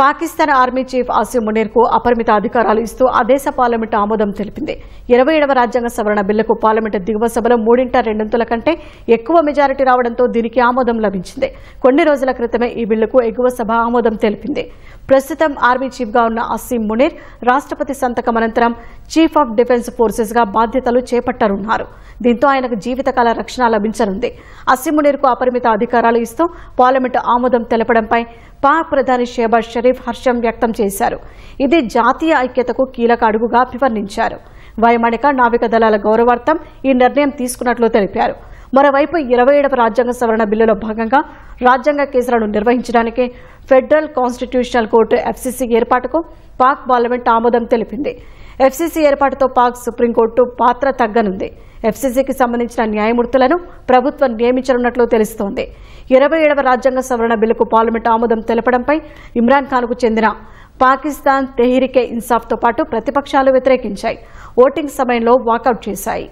Pakistan army chief Asim Munir కు అపరిమిత అధికారాలు ఇస్తూ ఆ దేశ పార్లమెంటు ఆమోదం తెలిపింది. 27వ రాజ్యాంగ సవరణ బిల్లుకు పార్లమెంటు దిగువ సభలో 3/2 కంటే ఎక్కువ మెజారిటీ రావడంతో దీనికి ఆమోదం లభించింది. కొన్ని రోజుల క్రితమే ఈ బిల్లుకు ఎగువ సభ ఆమోదం తెలిపింది. ప్రస్తుతం ఆర్మీ చీఫ్ గా ఉన్న ఆసిమ్ మునీర్ రాష్ట్రపతి సంతకం అనంతరం చీఫ్ ఆఫ్ డిఫెన్స్ ఫోర్సెస్ గా బాధ్యతలు చేపట్టనున్నారు. దీంతో ఆయనకు జీవితకాల రక్షణ లభించనుంది. ఆసిమ్ మునీర్ కు అపరిమిత అధికారాలు ఇస్తూ పార్లమెంటు ఆమోదం తెలపడంపై పాక్ ప్రధాని షెహబాజ్ షరీఫ్ హర్షం వ్యక్తం చేశారు. ఇది జాతీయ ఐక్యతకు కీలక అడుగుగా అభివర్ణించారు. వైమానిక నావిక దళాల గౌరవార్థం ఈ నిర్ణయం తీసుకున్నట్లు తెలిపారు. మరోవైపు 27వ రాజ్యాంగ సవరణ బిల్లులో భాగంగా రాజ్యాంగ కేసులను నిర్వహించడానికి ఫెడరల్ కాన్స్టిట్యూషనల్ కోర్టు ఎఫ్సీసీ ఏర్పాటుకు పాక్ పార్లమెంట్ ఆమోదం తెలిపింది. ఎఫ్సీసీ ఏర్పాటుతో పాక్ సుప్రీంకోర్టు పాత్ర తగ్గనుంది. ఎఫ్సీసీకి సంబంధించిన న్యాయమూర్తులను ప్రభుత్వం నియమించనున్నట్లు తెలుస్తోంది. 27వ రాజ్యాంగ సవరణ బిల్లుకు పార్లమెంట్ ఆమోదం తెలపడంపై ఇమ్రాన్ ఖాన్ కు చెందిన పాకిస్తాన్ తెహ్రీకే ఇన్సాఫ్ తో పాటు ప్రతిపక్షాలు వ్యతిరేకించాయి. ఓటింగ్ సమయంలో వాకౌట్ చేశాయి.